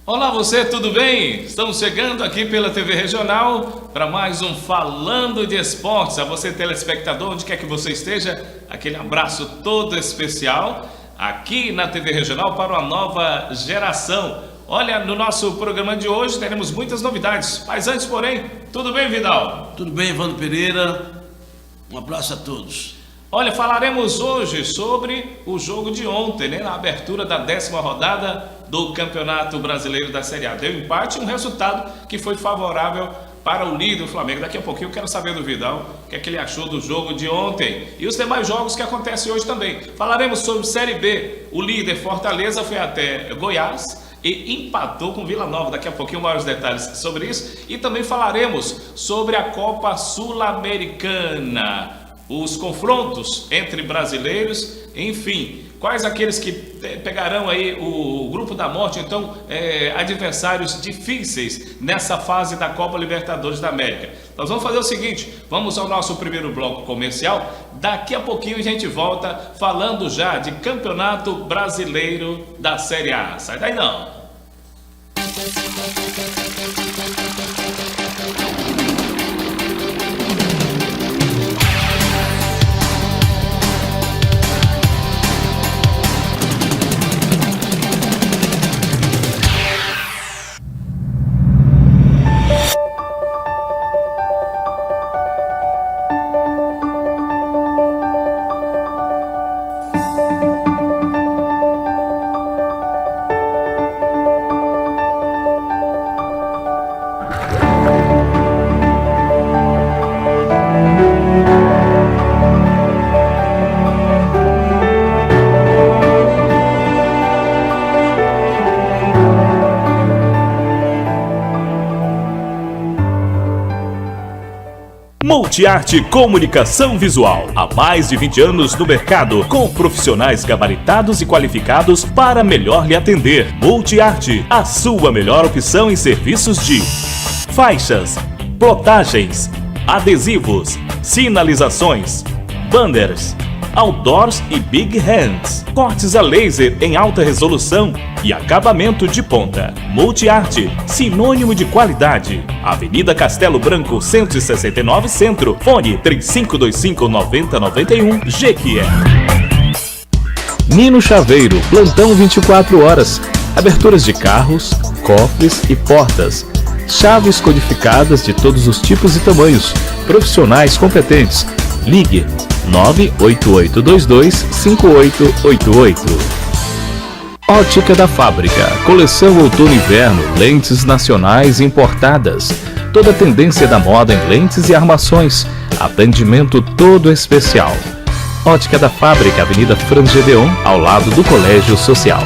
Olá você, tudo bem? Estamos chegando aqui pela TV Regional para mais um Falando de Esportes. A você, telespectador, onde quer que você esteja, aquele abraço todo especial aqui na TV Regional para uma nova geração. Olha, no nosso programa de hoje teremos muitas novidades, mas antes, porém, tudo bem, Vidal? Tudo bem, Evandro Pereira, um abraço a todos. Olha, falaremos hoje sobre o jogo de ontem, né? Na abertura da 10ª rodada do Campeonato Brasileiro da Série A. Deu empate, um resultado que foi favorável para o líder, o Flamengo. Daqui a pouquinho eu quero saber do Vidal o que é que ele achou do jogo de ontem e os demais jogos que acontecem hoje também. Falaremos sobre Série B. O líder Fortaleza foi até Goiás e empatou com Vila Nova. Daqui a pouquinho maiores detalhes sobre isso. E também falaremos sobre a Copa Sul-Americana, os confrontos entre brasileiros, enfim, quais aqueles que pegarão aí o grupo da morte, então adversários difíceis nessa fase da Copa Libertadores da América. Nós vamos fazer o seguinte, vamos ao nosso primeiro bloco comercial, daqui a pouquinho a gente volta falando já de Campeonato Brasileiro da Série A. Sai daí não! Multiarte Comunicação Visual. Há mais de 20 anos no mercado, com profissionais gabaritados e qualificados para melhor lhe atender. Multiarte, a sua melhor opção em serviços de faixas, plotagens, adesivos, sinalizações, banners, outdoors e big hands, cortes a laser em alta resolução e acabamento de ponta. Multiarte, sinônimo de qualidade. Avenida Castelo Branco, 169 Centro. Fone 3525-9091 Jequié. Nino Chaveiro, plantão 24 horas. Aberturas de carros, cofres e portas. Chaves codificadas de todos os tipos e tamanhos. Profissionais competentes. Ligue 98822-5888. Ótica da Fábrica, coleção outono e inverno, lentes nacionais importadas. Toda a tendência da moda em lentes e armações. Atendimento todo especial. Ótica da Fábrica, Avenida Franz Gedeon, ao lado do Colégio Social.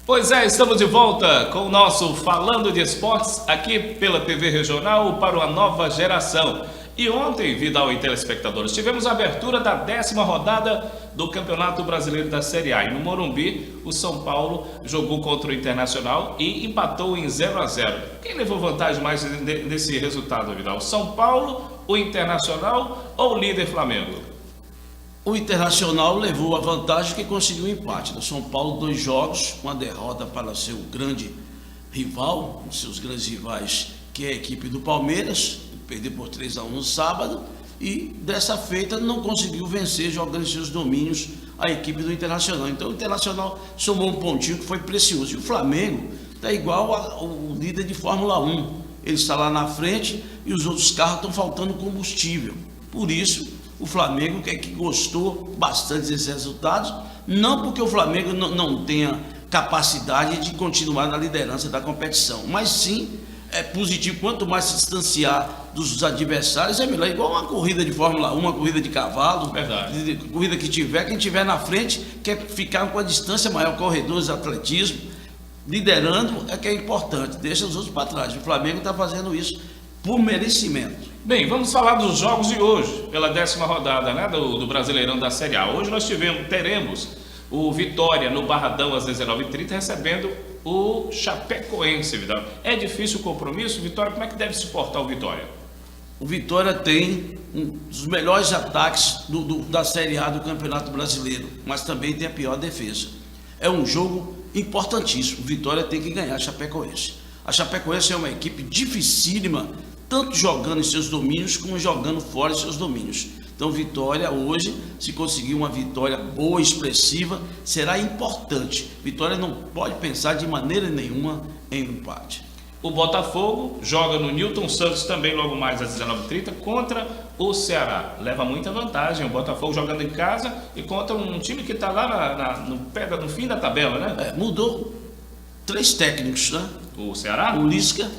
Pois é, estamos de volta com o nosso Falando de Esportes aqui pela TV Regional para uma nova geração. E ontem, Vidal e telespectadores, tivemos a abertura da 10ª rodada do Campeonato Brasileiro da Série A. E no Morumbi, o São Paulo jogou contra o Internacional e empatou em 0-0. Quem levou vantagem mais nesse resultado, Vidal? O São Paulo, o Internacional ou o líder Flamengo? O Internacional levou a vantagem que conseguiu o empate. No São Paulo, 2 jogos, uma derrota para seu grande rival, seus grandes rivais, que é a equipe do Palmeiras, perdeu por 3-1 no sábado, e dessa feita não conseguiu vencer jogando seus domínios a equipe do Internacional. Então o Internacional somou um pontinho que foi precioso. E o Flamengo está igual ao líder de Fórmula 1. Ele está lá na frente e os outros carros estão faltando combustível. Por isso, o Flamengo que gostou bastante desses resultados, não porque o Flamengo não tenha capacidade de continuar na liderança da competição, mas sim é positivo. Quanto mais se distanciar dos adversários, é melhor. Igual uma corrida de Fórmula 1, uma corrida de cavalo. Verdade. Corrida que tiver, quem tiver na frente quer ficar com a distância maior. Corredores, atletismo, liderando é que é importante. Deixa os outros para trás. O Flamengo está fazendo isso por merecimento. Bem, vamos falar dos jogos de hoje, pela 10ª rodada, né, do Brasileirão da Série A. Hoje nós teremos o Vitória no Barradão às 19h30 recebendo o Chapecoense, Vidal. É difícil o compromisso? Vitória, como é que deve suportar o Vitória? O Vitória tem um dos melhores ataques da Série A do Campeonato Brasileiro, mas também tem a pior defesa. É um jogo importantíssimo. O Vitória tem que ganhar a Chapecoense. A Chapecoense é uma equipe dificílima, tanto jogando em seus domínios como jogando fora de seus domínios. Então, Vitória hoje, se conseguir uma vitória boa, expressiva, será importante. Vitória não pode pensar de maneira nenhuma em empate. O Botafogo joga no Newton Santos também logo mais às 19h30 contra o Ceará. Leva muita vantagem o Botafogo jogando em casa e contra um time que está lá no fim da tabela, né? Mudou 3 técnicos, né? O Ceará? O Lisca,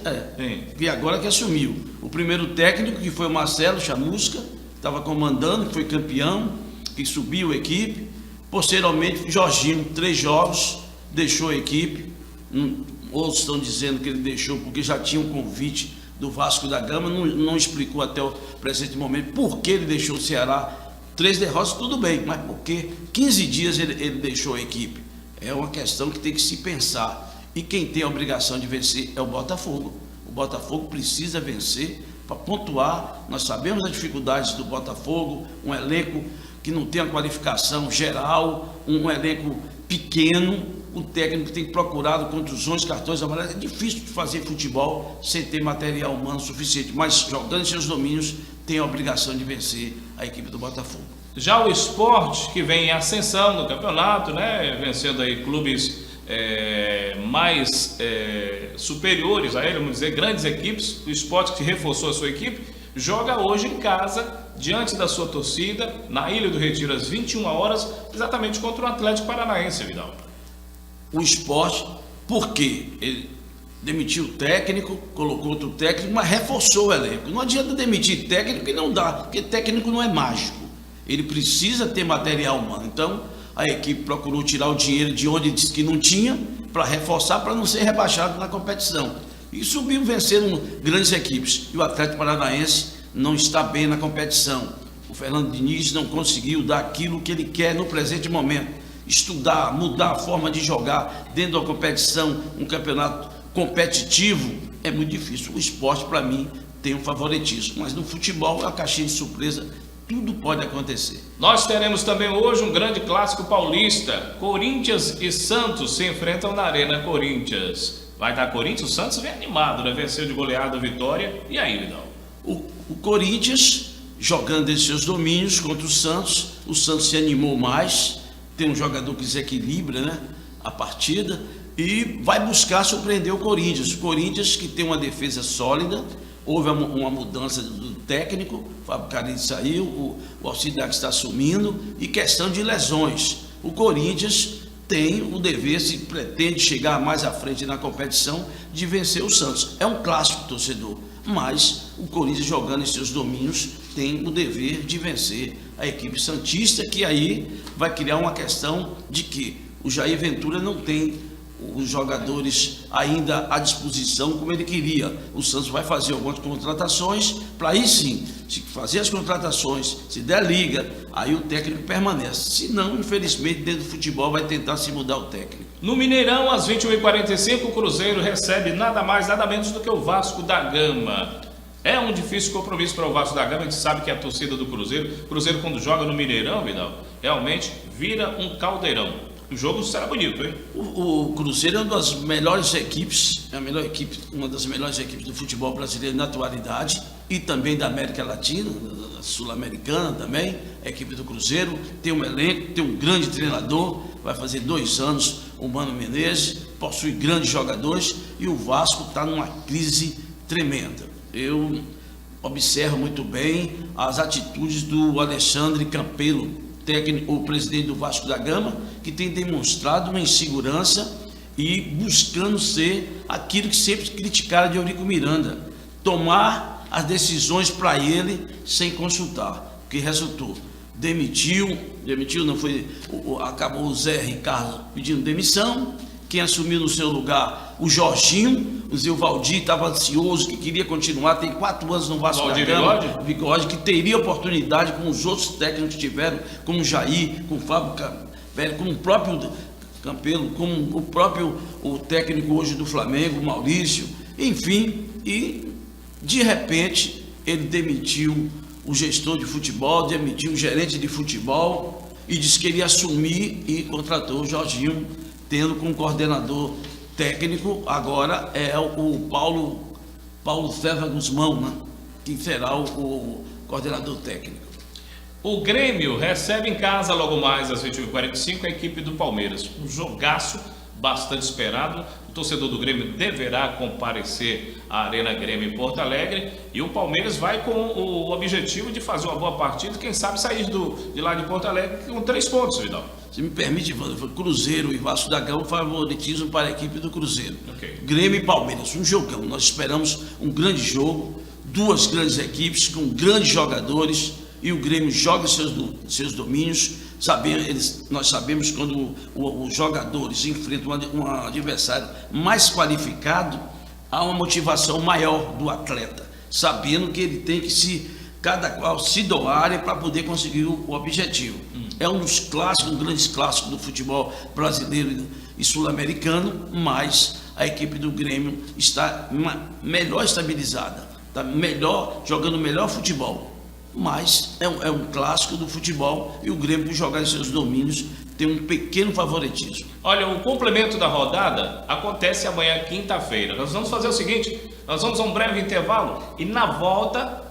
que agora que assumiu. O primeiro técnico, que foi o Marcelo Chamusca, estava comandando, que foi campeão, que subiu a equipe. Posteriormente, Jorginho, 3 jogos, deixou a equipe. Outros estão dizendo que ele deixou porque já tinha um convite do Vasco da Gama. Não explicou até o presente momento por que ele deixou o Ceará. 3 derrotas, tudo bem, mas por que 15 dias ele deixou a equipe? É uma questão que tem que se pensar. E quem tem a obrigação de vencer é o Botafogo. O Botafogo precisa vencer para pontuar. Nós sabemos as dificuldades do Botafogo, um elenco que não tem a qualificação geral, um elenco pequeno, o técnico tem procurado contusões, cartões amarelos. É difícil de fazer futebol sem ter material humano suficiente, mas jogando em seus domínios tem a obrigação de vencer a equipe do Botafogo. Já o Sport, que vem em ascensão no campeonato, né, vencendo aí clubes mais superiores a ele, vamos dizer, grandes equipes. O Sport, que reforçou a sua equipe, joga hoje em casa, diante da sua torcida, na Ilha do Retiro, às 21 horas, exatamente contra o Atlético Paranaense, Vidal. O Sport, por quê? Ele demitiu o técnico, colocou outro técnico, mas reforçou o elenco. Não adianta demitir técnico e não dá, porque técnico não é mágico. Ele precisa ter material humano. Então, a equipe procurou tirar o dinheiro de onde disse que não tinha, para reforçar, para não ser rebaixado na competição. E subiu vencendo grandes equipes. E o Atlético Paranaense não está bem na competição. O Fernando Diniz não conseguiu dar aquilo que ele quer no presente momento. Estudar, mudar a forma de jogar dentro da competição, um campeonato competitivo, é muito difícil. O Sport, para mim, tem um favoritismo. Mas no futebol, a caixinha de surpresa, tudo pode acontecer. Nós teremos também hoje um grande clássico paulista. Corinthians e Santos se enfrentam na Arena Corinthians. Vai dar Corinthians? O Santos vem animado, né? Venceu de goleada a Vitória. E aí, Vidal? O Corinthians jogando em seus domínios contra o Santos se animou mais, tem um jogador que desequilibra, né, a partida e vai buscar surpreender o Corinthians que tem uma defesa sólida. Houve uma mudança do técnico, o Fábio Carilli saiu, o auxiliar que está assumindo, e questão de lesões. O Corinthians tem o dever, se pretende chegar mais à frente na competição, de vencer o Santos. É um clássico, torcedor, mas o Corinthians, jogando em seus domínios, tem o dever de vencer a equipe santista, que aí vai criar uma questão de que o Jair Ventura não tem os jogadores ainda à disposição como ele queria. O Santos vai fazer algumas contratações, para aí sim, se fazer as contratações, se der liga, aí o técnico permanece. Se não, infelizmente, dentro do futebol vai tentar se mudar o técnico. No Mineirão, às 21h45, o Cruzeiro recebe nada mais, nada menos do que o Vasco da Gama. É um difícil compromisso para o Vasco da Gama, a gente sabe que é a torcida do Cruzeiro. O Cruzeiro, quando joga no Mineirão, Vidal, realmente vira um caldeirão. O jogo será bonito, hein? O Cruzeiro é uma das melhores equipes, uma das melhores equipes do futebol brasileiro na atualidade e também da América Latina, da Sul-Americana também. A equipe do Cruzeiro tem um elenco, tem um grande treinador, vai fazer 2 anos, o Mano Menezes, possui grandes jogadores e o Vasco está numa crise tremenda. Eu observo muito bem as atitudes do Alexandre Campelo, técnico, o presidente do Vasco da Gama, que tem demonstrado uma insegurança e buscando ser aquilo que sempre criticaram de Eurico Miranda, tomar as decisões para ele sem consultar, o que resultou. Demitiu não foi, acabou o Zé Ricardo pedindo demissão, quem assumiu no seu lugar o Jorginho, o Zé Valdir estava ansioso, que queria continuar, tem 4 anos no Vasco da Gama, Bigode, que teria oportunidade com os outros técnicos que tiveram, como o Jair, com o Fábio Campelo, com o próprio Campelo, com o próprio técnico hoje do Flamengo, o Maurício, enfim, e de repente ele demitiu o gestor de futebol, demitiu o gerente de futebol e disse que ele ia assumir e contratou o Jorginho, tendo como coordenador técnico agora é o Paulo César Guzmão, né? Que será o coordenador técnico. O Grêmio recebe em casa logo mais às 21h45 a equipe do Palmeiras. Um jogaço bastante esperado. O torcedor do Grêmio deverá comparecer à Arena Grêmio em Porto Alegre e o Palmeiras vai com o objetivo de fazer uma boa partida, quem sabe sair de lá de Porto Alegre com 3 pontos, Vidal. Se me permite, Cruzeiro e Vasco da Gama, favoritismo para a equipe do Cruzeiro. Okay. Grêmio e Palmeiras, um jogão. Nós esperamos um grande jogo, 2 grandes equipes com grandes jogadores e o Grêmio joga seus domínios. Nós sabemos quando os jogadores enfrentam um adversário mais qualificado, há uma motivação maior do atleta, sabendo que ele tem que cada qual se doar para poder conseguir o objetivo. É um dos clássicos, um grandes clássicos do futebol brasileiro e sul-americano, mas a equipe do Grêmio está melhor estabilizada, está jogando melhor futebol. Mas é um clássico do futebol e o Grêmio, por jogar em seus domínios, tem um pequeno favoritismo. Olha, o complemento da rodada acontece amanhã, quinta-feira. Nós vamos fazer o seguinte, nós vamos a um breve intervalo e na volta,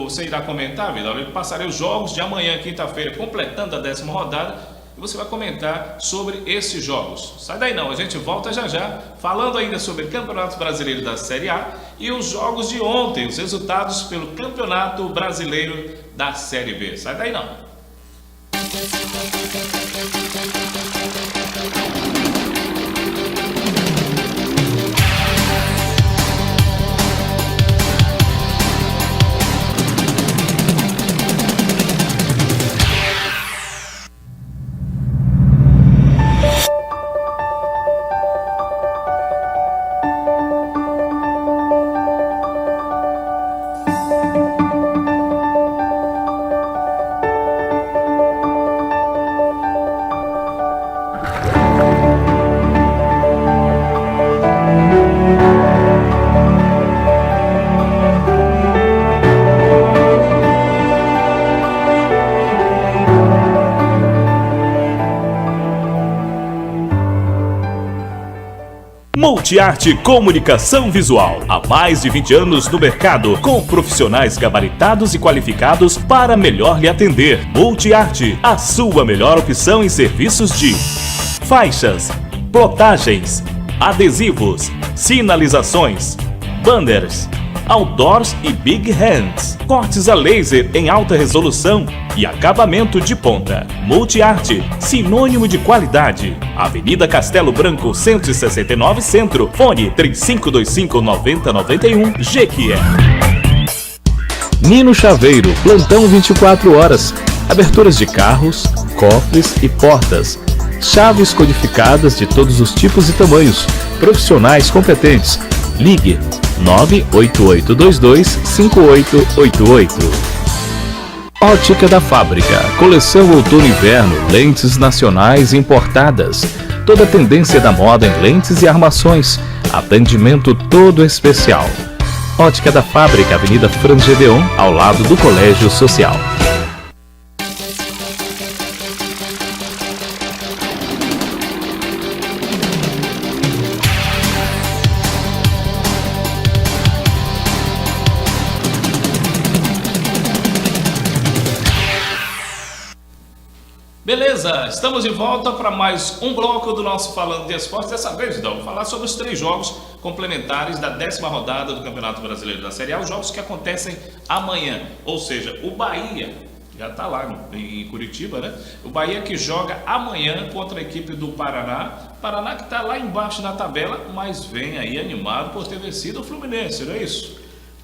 você irá comentar, Vidal, eu passarei os jogos de amanhã, quinta-feira, completando a 10ª rodada, e você vai comentar sobre esses jogos. Sai daí não, a gente volta já, falando ainda sobre o Campeonato Brasileiro da Série A e os jogos de ontem, os resultados pelo Campeonato Brasileiro da Série B. Sai daí não. Multiarte Comunicação Visual. Há mais de 20 anos no mercado, com profissionais gabaritados e qualificados para melhor lhe atender. Multiarte, a sua melhor opção em serviços de faixas, plotagens, adesivos, sinalizações, banners, outdoors e big hands, cortes a laser em alta resolução e acabamento de ponta. Multiarte, sinônimo de qualidade. Avenida Castelo Branco, 169 Centro. Fone 3525-9091, Jequié. Nino Chaveiro, plantão 24 horas. Aberturas de carros, cofres e portas. Chaves codificadas de todos os tipos e tamanhos. Profissionais competentes. Ligue 988225888. Ótica da Fábrica, coleção outono e inverno, lentes nacionais importadas. Toda a tendência da moda em lentes e armações. Atendimento todo especial. Ótica da Fábrica, Avenida Frangedeon, ao lado do Colégio Social. Beleza, estamos de volta para mais um bloco do nosso Falando de Esportes. Dessa vez, vamos falar sobre os 3 jogos complementares da 10ª rodada do Campeonato Brasileiro da Série A, os jogos que acontecem amanhã. Ou seja, o Bahia, Já está lá em Curitiba, né? O Bahia que joga amanhã contra a equipe do Paraná. Paraná que está lá embaixo na tabela, mas vem aí animado por ter vencido o Fluminense, não é isso?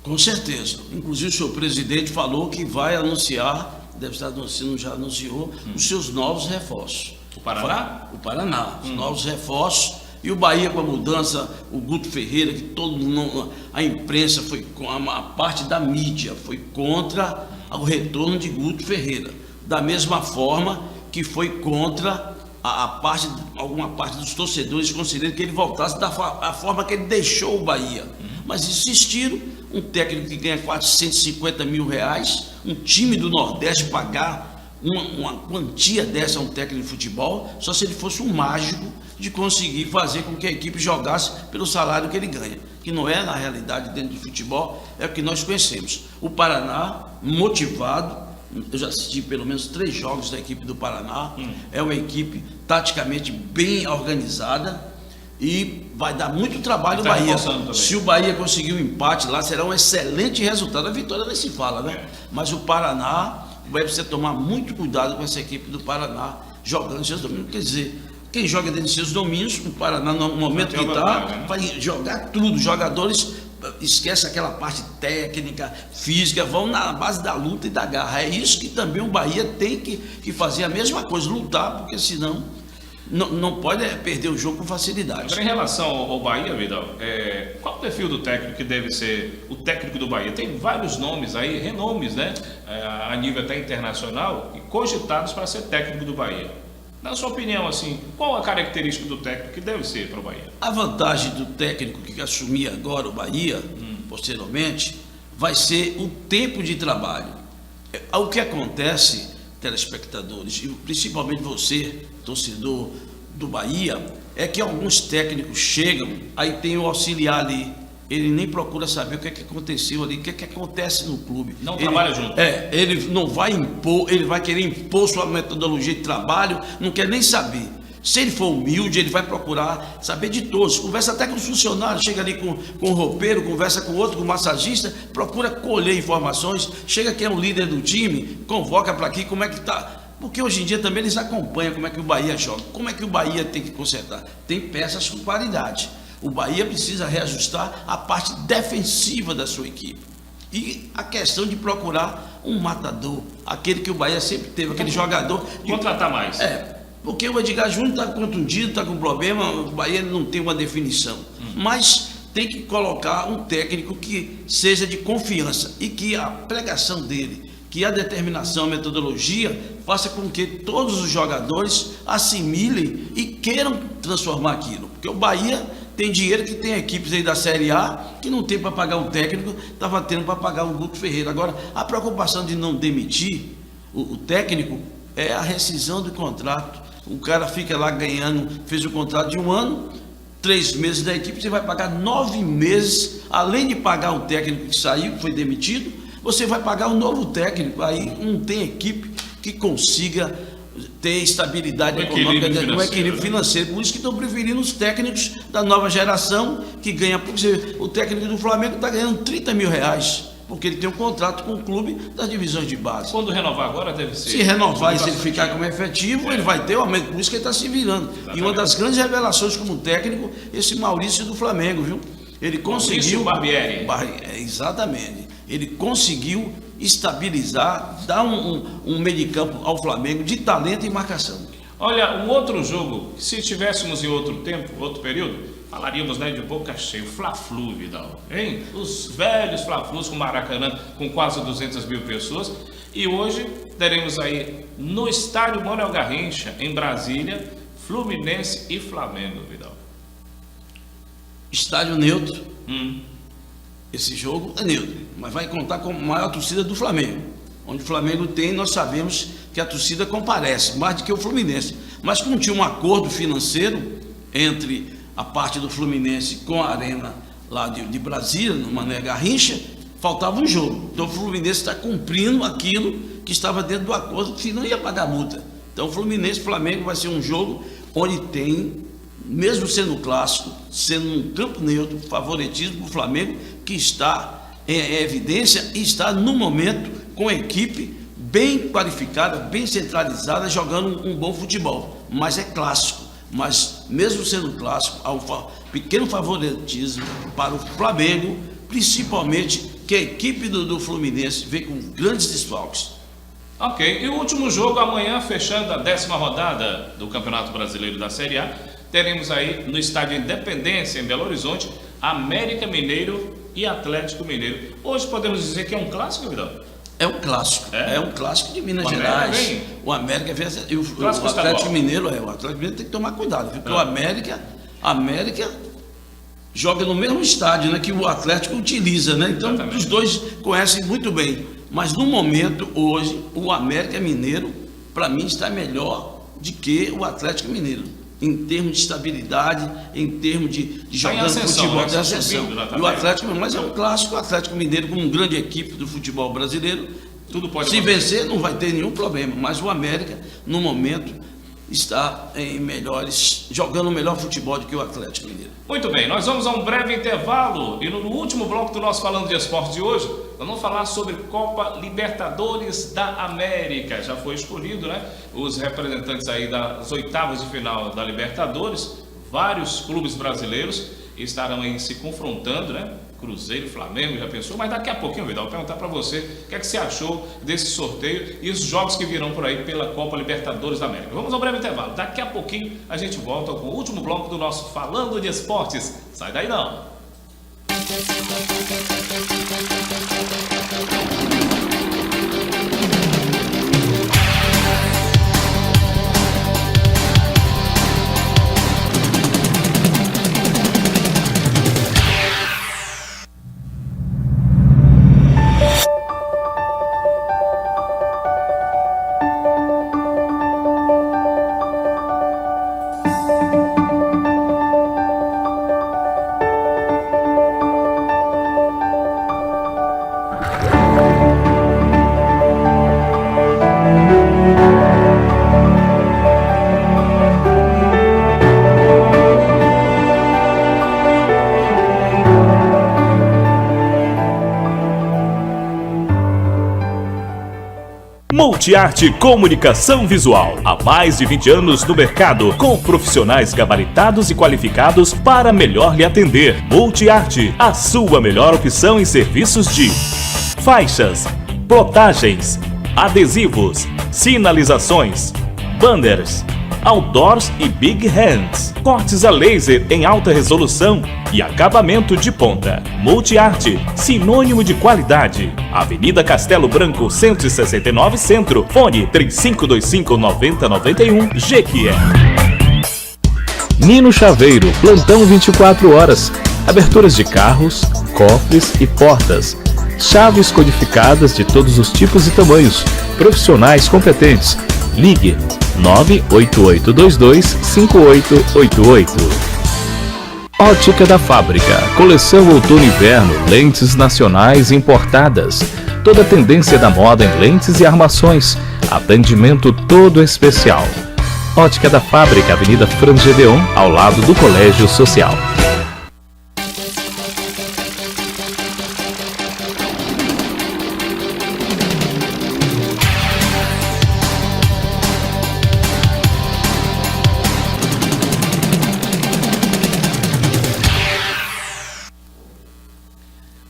Com certeza. Inclusive o senhor presidente falou que vai anunciar, deve estar anunciando, já anunciou, os seus novos reforços. O Paraná? O Paraná, os novos reforços. E o Bahia com a mudança, o Guto Ferreira, que todo mundo, a imprensa foi, a parte da mídia foi contra o retorno de Guto Ferreira. Da mesma forma que foi contra alguma parte dos torcedores considerando que ele voltasse da forma que ele deixou o Bahia. Mas insistiram, um técnico que ganha 450 mil reais, um time do Nordeste pagar uma quantia dessa a um técnico de futebol, só se ele fosse um mágico de conseguir fazer com que a equipe jogasse pelo salário que ele ganha, que não é na realidade dentro do futebol, é o que nós conhecemos. O Paraná, motivado, eu já assisti pelo menos 3 jogos da equipe do Paraná, é uma equipe taticamente bem organizada e vai dar muito trabalho ao Bahia. Se o Bahia conseguir um empate lá, será um excelente resultado. A vitória nem se fala, né? Mas o Paraná vai precisar tomar muito cuidado com essa equipe do Paraná jogando seus domínios. Quer dizer, quem joga dentro de seus domínios, o Paraná, no momento que está, vai jogar tudo. Os jogadores esquecem aquela parte técnica, física, vão na base da luta e da garra. É isso que também o Bahia tem que fazer a mesma coisa, lutar, porque senão não pode perder o jogo com facilidade. Agora, em relação ao Bahia, Vidal, qual o perfil do técnico que deve ser o técnico do Bahia? Tem vários nomes aí, renomes, né, a nível até internacional, e cogitados para ser técnico do Bahia. Na sua opinião, assim, qual a característica do técnico que deve ser para o Bahia? A vantagem do técnico que assumir agora o Bahia, posteriormente, vai ser o tempo de trabalho. O que acontece, telespectadores, e principalmente você, torcedor do Bahia, é que alguns técnicos chegam, aí tem o auxiliar ali, ele nem procura saber o que é que aconteceu ali, o que é que acontece no clube. Não trabalha junto. Ele não vai impor, ele vai querer impor sua metodologia de trabalho, não quer nem saber. Se ele for humilde, ele vai procurar saber de todos. Conversa até com os funcionários, chega ali com o roupeiro, conversa com outro, com o massagista, procura colher informações, chega quem é o líder do time, convoca para aqui como é que está. Porque hoje em dia também eles acompanham como é que o Bahia joga, como é que o Bahia tem que consertar. Tem peças com qualidade. O Bahia precisa reajustar a parte defensiva da sua equipe. E a questão de procurar um matador, aquele que o Bahia sempre teve, aquele jogador. Contratar mais. Porque o Edgar Júnior está contundido, está com problema, o Bahia não tem uma definição. Mas tem que colocar um técnico que seja de confiança e que a pregação dele, que a determinação, a metodologia, faça com que todos os jogadores assimilem e queiram transformar aquilo. Porque o Bahia tem dinheiro que tem equipes aí da Série A que não tem para pagar um técnico, estava tendo para pagar o Guto Ferreira. Agora, a preocupação de não demitir o técnico é a rescisão do contrato. O cara fica lá ganhando, fez o contrato de 1 ano, 3 meses da equipe, você vai pagar 9 meses, além de pagar o técnico que saiu, que foi demitido, você vai pagar um novo técnico. Aí não tem equipe que consiga ter estabilidade econômica, um equilíbrio financeiro. Por isso que estão preferindo os técnicos da nova geração que ganham. Porque o técnico do Flamengo está ganhando 30 mil reais, porque ele tem um contrato com o clube das divisões de base. Quando renovar agora deve ser. Se renovar e se ele ficar como efetivo, ele vai ter o aumento. Por isso que ele está se virando. Exatamente. E uma das grandes revelações como técnico, esse Maurício do Flamengo, viu? Ele conseguiu. Barbieri. Exatamente. Ele conseguiu estabilizar, dar um meio de campo ao Flamengo de talento e marcação. Olha, um outro jogo, se estivéssemos em outro tempo, outro período, falaríamos, né, de boca cheia, Fla-Flu, Vidal, hein? Os velhos Fla-Flus com Maracanã, com quase 200 mil pessoas. E hoje teremos aí no estádio Manuel Garrincha, em Brasília, Fluminense e Flamengo, Vidal. Estádio neutro. Esse jogo é neutro, mas vai contar com a maior torcida do Flamengo. Onde o Flamengo tem, nós sabemos que a torcida comparece, mais do que o Fluminense. Mas como tinha um acordo financeiro entre a parte do Fluminense com a arena lá de Brasília, no Mané Garrincha, faltava um jogo. Então o Fluminense está cumprindo aquilo que estava dentro do acordo, que não ia pagar multa. Então o Fluminense e Flamengo vai ser um jogo onde tem, mesmo sendo clássico, sendo um campo neutro, favoritismo do Flamengo, que está em evidência e está no momento com a equipe bem qualificada, bem centralizada, jogando um bom futebol. Mas é clássico. Mas mesmo sendo clássico, há um pequeno favoritismo para o Flamengo, principalmente que a equipe do Fluminense vem com grandes desfalques. Ok, e o último jogo amanhã, fechando a 10ª rodada do Campeonato Brasileiro da Série A, teremos aí no Estádio Independência, em Belo Horizonte, América Mineiro e Atlético Mineiro. Hoje podemos dizer que é um clássico, Vidal? É um clássico, é um clássico de Minas O Gerais. América O América vem, e o Clássico Atlético estadual. Mineiro, o Atlético Mineiro tem que tomar cuidado, viu? Porque o América joga no mesmo estádio, né, que o Atlético utiliza, né? Então Exatamente. os dois conhecem muito bem. Mas no momento, hoje, o América Mineiro, para mim, está melhor do que o Atlético Mineiro. Em termos de estabilidade, em termos de Está em jogando ascensão, futebol né? de Está ascensão. subindo, exatamente. E o Atlético, mas é um clássico, o Atlético Mineiro, como uma grande equipe do futebol brasileiro. Tudo pode Se acontecer. vencer, não vai ter nenhum problema. Mas o América, no momento, está jogando o melhor futebol do que o Atlético Mineiro. Muito bem, nós vamos a um breve intervalo e no último bloco do nosso Falando de Esporte de hoje, nós vamos falar sobre Copa Libertadores da América. Já foi escolhido, né? Os representantes aí das oitavas de final da Libertadores. Vários clubes brasileiros estarão aí se confrontando, né? Cruzeiro, Flamengo, já pensou? Mas daqui a pouquinho, Vidal, vou perguntar para você o que é que você achou desse sorteio e os jogos que virão por aí pela Copa Libertadores da América. Vamos ao breve intervalo. Daqui a pouquinho a gente volta com o último bloco do nosso Falando de Esportes. Sai daí não! Multiarte Comunicação Visual. Há mais de 20 anos no mercado, com profissionais gabaritados e qualificados para melhor lhe atender. Multiarte, a sua melhor opção em serviços de faixas, plotagens, adesivos, sinalizações, banners, outdoors e big hands, cortes a laser em alta resolução e acabamento de ponta. Multiarte, sinônimo de qualidade. Avenida Castelo Branco, 169 Centro. Fone 3525-9091, Jequié. Nino Chaveiro, plantão 24 horas. Aberturas de carros, cofres e portas. Chaves codificadas de todos os tipos e tamanhos. Profissionais competentes. Ligue 988225888. Ótica da Fábrica, coleção outono e inverno, lentes nacionais importadas. Toda a tendência da moda em lentes e armações. Atendimento todo especial. Ótica da Fábrica, Avenida Franz Gedeon, ao lado do Colégio Social.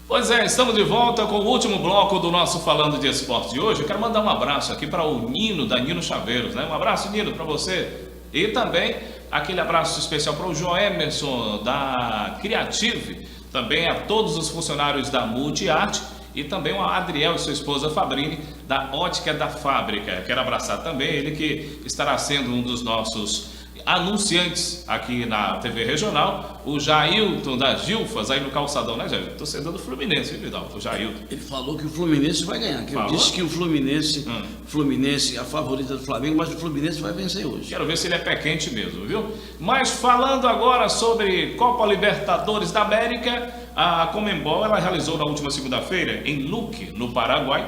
Pois é, estamos de volta com o último bloco do nosso Falando de Esporte de hoje. Eu quero mandar um abraço aqui para o Nino, da Nino Chaveiros, né? Um abraço, Nino, para você. E também aquele abraço especial para o João Emerson, da Creative, também a todos os funcionários da Multiarte e também o Adriel e sua esposa Fabrini, da Ótica da Fábrica. Quero abraçar também ele, que estará sendo um dos nossos anunciantes aqui na TV Regional, o Jailton das Gilfas, aí no calçadão, né, Jailton? Torcedor do Fluminense, viu, Vidal? O Jailton. Ele falou que o Fluminense vai ganhar, que eu Falou? disse que o Fluminense é a favorita do Flamengo, mas o Fluminense vai vencer hoje. Quero ver se ele é pé quente mesmo, viu? Mas falando agora sobre Copa Libertadores da América, a Conmebol, ela realizou na última segunda-feira, em Luque, no Paraguai,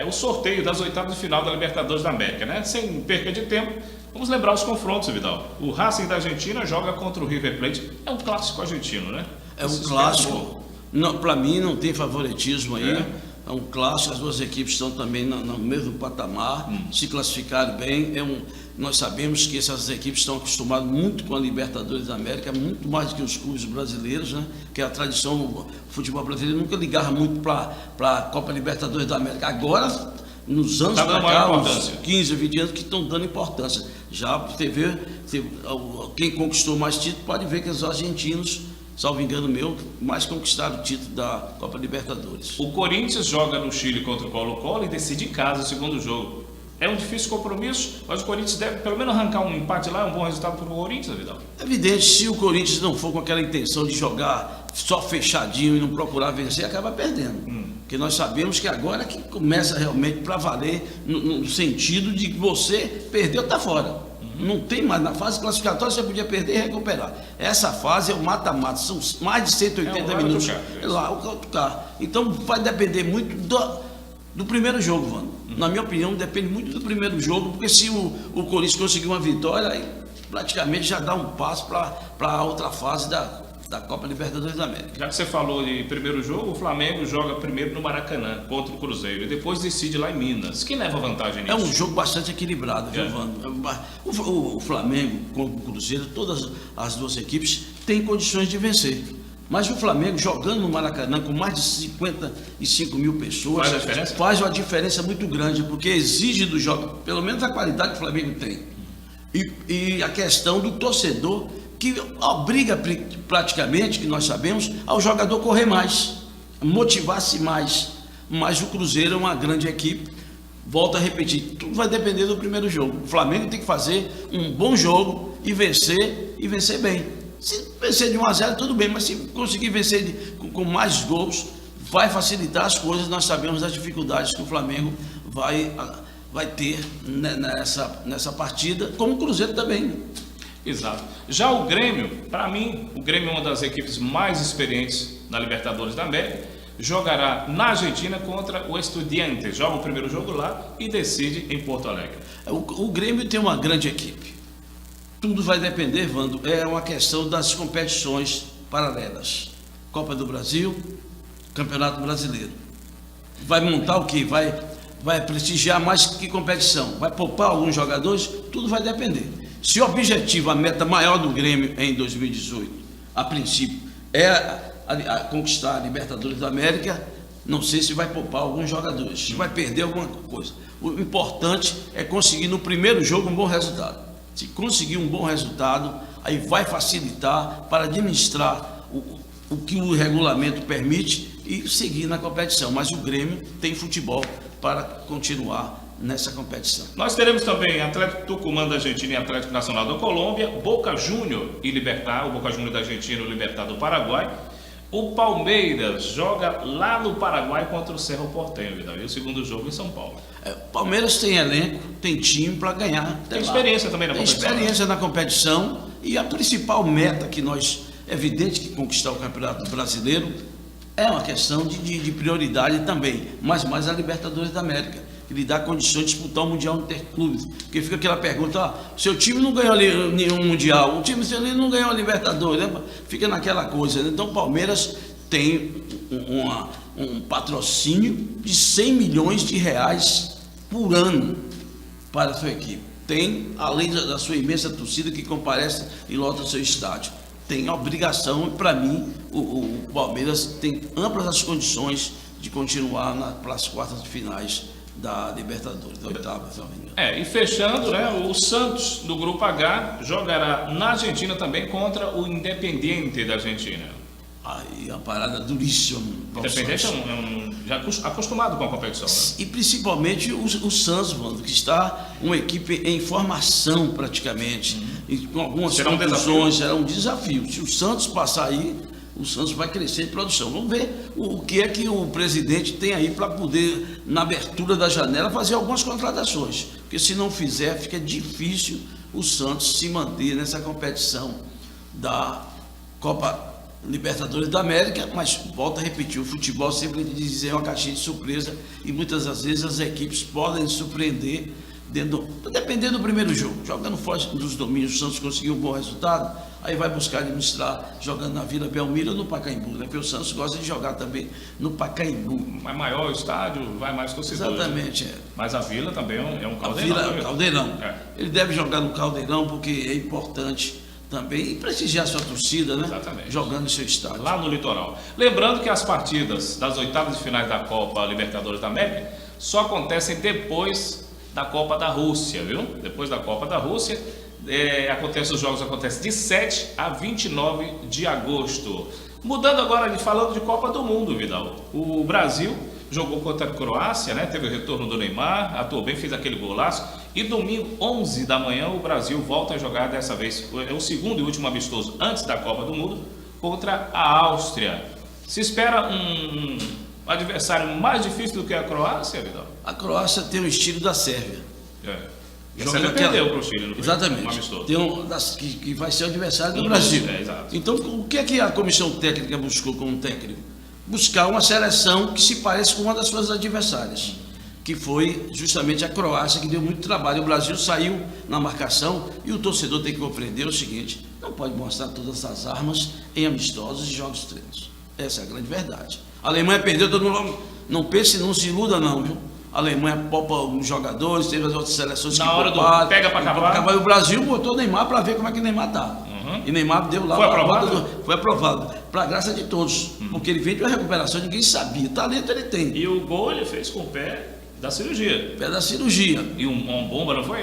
o sorteio das oitavas de final da Libertadores da América, né? Sem perca de tempo, vamos lembrar os confrontos, Vidal. O Racing da Argentina joga contra o River Plate. É um clássico argentino, né? É um Esse clássico. Para mim não tem favoritismo aí. é um clássico, as duas equipes estão também no mesmo patamar, se classificaram bem. Nós sabemos que essas equipes estão acostumadas muito com a Libertadores da América, muito mais do que os clubes brasileiros, né? Que a tradição, o futebol brasileiro nunca ligava muito para a Copa Libertadores da América. Agora, nos anos para cá, uns 15, 20 anos que estão dando importância. Já você vê, quem conquistou mais títulos pode ver que os argentinos, salvo engano meu, mais conquistaram o título da Copa Libertadores. O Corinthians joga no Chile contra o Colo-Colo e decide em casa o segundo jogo. É um difícil compromisso, mas o Corinthians deve pelo menos arrancar um empate lá, um bom resultado para o Corinthians, Vidal. É evidente, se o Corinthians não for com aquela intenção de jogar só fechadinho e não procurar vencer, acaba perdendo. Porque nós sabemos que agora que começa realmente para valer, no sentido de que você perdeu, está fora. Não tem mais, na fase classificatória você podia perder e recuperar. Essa fase é o mata-mata, são mais de 180 minutos. Lá, o autocar. Então vai depender muito do primeiro jogo, Vando. Na minha opinião, depende muito do primeiro jogo, porque se o Corinthians conseguir uma vitória, aí praticamente já dá um passo para a outra fase da Copa Libertadores da América. Já que você falou de primeiro jogo, o Flamengo joga primeiro no Maracanã contra o Cruzeiro e depois decide lá em Minas. Quem leva vantagem nisso? É um jogo bastante equilibrado, viu, Vando? O Flamengo contra o Cruzeiro, todas as duas equipes têm condições de vencer. Mas o Flamengo jogando no Maracanã com mais de 55 mil pessoas faz uma diferença muito grande, porque exige do jogo, pelo menos a qualidade que o Flamengo tem. E a questão do torcedor, que obriga praticamente, que nós sabemos, ao jogador correr mais, motivar-se mais. Mas o Cruzeiro é uma grande equipe. Volto a repetir, tudo vai depender do primeiro jogo. O Flamengo tem que fazer um bom jogo e vencer bem. Se vencer de 1-0, tudo bem, mas se conseguir vencer com mais gols, vai facilitar as coisas. Nós sabemos das dificuldades que o Flamengo vai ter nessa partida, como o Cruzeiro também. Exato. Já o Grêmio, para mim, o Grêmio é uma das equipes mais experientes na Libertadores da América, jogará na Argentina contra o Estudiantes. Joga o primeiro jogo lá e decide em Porto Alegre. O Grêmio tem uma grande equipe. Tudo vai depender, Vando, é uma questão das competições paralelas. Copa do Brasil, Campeonato Brasileiro. Vai montar o quê? Vai prestigiar mais que competição? Vai poupar alguns jogadores? Tudo vai depender. Se o objetivo, a meta maior do Grêmio em 2018, a princípio, é a conquistar a Libertadores da América, não sei se vai poupar alguns jogadores, se vai perder alguma coisa. O importante é conseguir no primeiro jogo um bom resultado. Se conseguir um bom resultado, aí vai facilitar para administrar o que o regulamento permite e seguir na competição. Mas o Grêmio tem futebol para continuar nessa competição. Nós teremos também Atlético Tucumã da Argentina e Atlético Nacional da Colômbia, Boca Juniors e Libertad, o Boca Juniors da Argentina e o Libertad do Paraguai. O Palmeiras joga lá no Paraguai contra o Cerro Porteño, Vidal, e o segundo jogo em São Paulo. O Palmeiras tem elenco, tem time para ganhar. Tem experiência também na competição. Tem experiência na competição e a principal meta que nós, é evidente que conquistar o Campeonato Brasileiro é uma questão de prioridade também, mas mais a Libertadores da América, que lhe dá condições de disputar o Mundial Interclubes. Porque fica aquela pergunta, seu time não ganhou nenhum Mundial, o time seu não ganhou a Libertadores, né? Fica naquela coisa, né? Então o Palmeiras tem um patrocínio de 100 milhões de reais por ano para a sua equipe. Tem, além da sua imensa torcida que comparece e lota o seu estádio, tem a obrigação, para mim, o Palmeiras tem amplas as condições de continuar nas quartas de finais da Libertadores, da oitava, se não me engano. E fechando, né, o Santos, do Grupo H, jogará na Argentina também contra o Independiente da Argentina. Aí a parada duríssima. O Independiente já acostumado com a competição, né? E principalmente o Santos, mano, que está uma equipe em formação praticamente, e com algumas contusões, será um desafio. Se o Santos passar aí, o Santos vai crescer em produção. Vamos ver o que é que o presidente tem aí para poder, na abertura da janela, fazer algumas contratações. Porque se não fizer, fica difícil o Santos se manter nessa competição da Copa Libertadores da América, mas volto a repetir, o futebol sempre diz uma caixinha de surpresa e muitas das vezes as equipes podem surpreender dependendo do primeiro jogo. Jogando fora dos domínios, o Santos conseguiu um bom resultado, aí vai buscar administrar jogando na Vila Belmiro ou no Pacaembu, né? Porque o Santos gosta de jogar também no Pacaembu. Mas maior o estádio, vai mais torcedores. Exatamente, né? Mas a Vila também é um A caldeirão. Vila é um caldeirão. É. Ele deve jogar no caldeirão porque é importante também e prestigiar sua torcida, né? Exatamente. Jogando em seu estádio. Lá no litoral. Lembrando que as partidas das oitavas de finais da Copa Libertadores da América só acontecem depois da Copa da Rússia, viu? Depois da Copa da Rússia, os jogos acontecem de 7 a 29 de agosto. Mudando agora, falando de Copa do Mundo, Vidal. O Brasil jogou contra a Croácia, né? Teve o retorno do Neymar, atuou bem, fez aquele golaço. E domingo, 11 da manhã, o Brasil volta a jogar dessa vez. É o segundo e último amistoso antes da Copa do Mundo contra a Áustria. Se espera um adversário mais difícil do que a Croácia, Vidal? A Croácia tem o estilo da Sérvia. E a Sérvia perdeu para o Chile, não foi? Exatamente. Um amistoso. Tem que vai ser o adversário do Brasil. Exato. Então, o que é que a comissão técnica buscou como técnico? Buscar uma seleção que se pareça com uma das suas adversárias, que foi justamente a Croácia, que deu muito trabalho. O Brasil saiu na marcação e o torcedor tem que compreender o seguinte: não pode mostrar todas as armas em amistosos e jogos treinos. Essa é a grande verdade. A Alemanha perdeu, todo mundo não pense, não se iluda não, viu? A Alemanha poupa os jogadores, teve as outras seleções na que hora pouparam, do pega para acabar. E o Brasil botou o Neymar para ver como é que o Neymar tá. E Neymar deu lá. Foi aprovado? Foi aprovado. Para graça de todos. Porque ele veio de uma recuperação, ninguém sabia. Talento ele tem. E o gol ele fez com o pé da cirurgia. Pé da cirurgia. E uma bomba, não foi?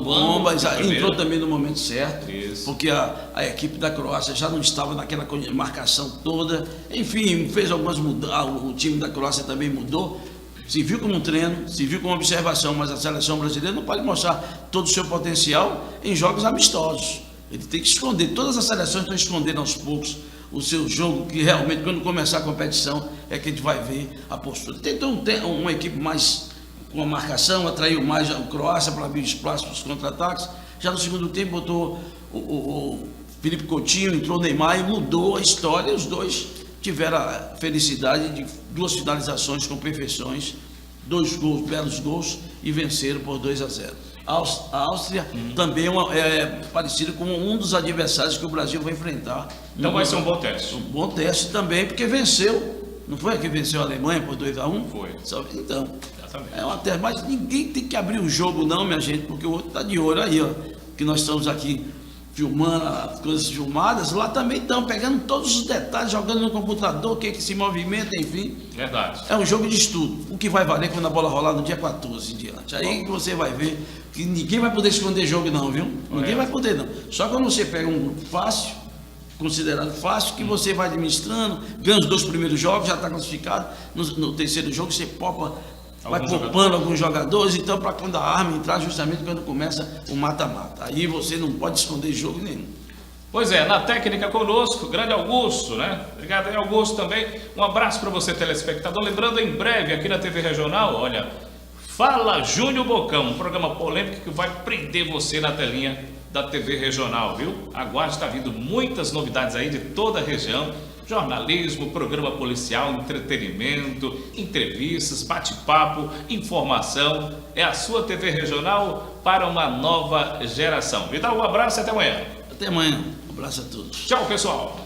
Bomba, entrou também no momento certo. Isso. Porque a equipe da Croácia já não estava naquela marcação toda. Enfim, fez algumas mudanças. O time da Croácia também mudou. Se viu como um treino, se viu como observação, mas a seleção brasileira não pode mostrar todo o seu potencial em jogos amistosos. Ele tem que esconder, todas as seleções estão escondendo aos poucos o seu jogo, que realmente quando começar a competição é que a gente vai ver a postura. Tentou uma equipe mais com a marcação, atraiu mais a Croácia para abrir espaço para os contra-ataques. Já no segundo tempo botou o Felipe Coutinho, entrou o Neymar e mudou a história. Os dois tiveram a felicidade de 2 finalizações com perfeições, 2 gols, belos gols, e venceram por 2-0. A Áustria também é parecida com um dos adversários que o Brasil vai enfrentar. Então vai ser um bom teste. Um bom teste também, porque venceu. Não foi a que venceu a Alemanha por 2-1? Foi. Então, Exatamente. é uma teste. Mas ninguém tem que abrir o jogo não, minha gente, porque o outro está de olho aí, ó. Que nós estamos aqui filmando as coisas filmadas, lá também estão pegando todos os detalhes, jogando no computador, o que se movimenta, enfim. Verdade. É um jogo de estudo, o que vai valer quando a bola rolar no dia 14 em diante. Aí que você vai ver que ninguém vai poder esconder jogo não, viu? Ninguém vai poder não. Só quando você pega um grupo fácil, considerado fácil, que você vai administrando, ganha os 2 primeiros jogos, já está classificado, no terceiro jogo você vai poupando alguns jogadores, então para quando a arma entrar, justamente quando começa o mata-mata. Aí você não pode esconder jogo nenhum. Pois é, na técnica conosco, grande Augusto, né? Obrigado aí, Augusto, também. Um abraço para você, telespectador. Lembrando, em breve, aqui na TV Regional, olha, Fala Júnior Bocão, um programa polêmico que vai prender você na telinha da TV Regional, viu? Aguarde, está vindo muitas novidades aí de toda a região. Jornalismo, programa policial, entretenimento, entrevistas, bate-papo, informação. É a sua TV Regional para uma nova geração. Vidal, um abraço e até amanhã. Até amanhã. Um abraço a todos. Tchau, pessoal.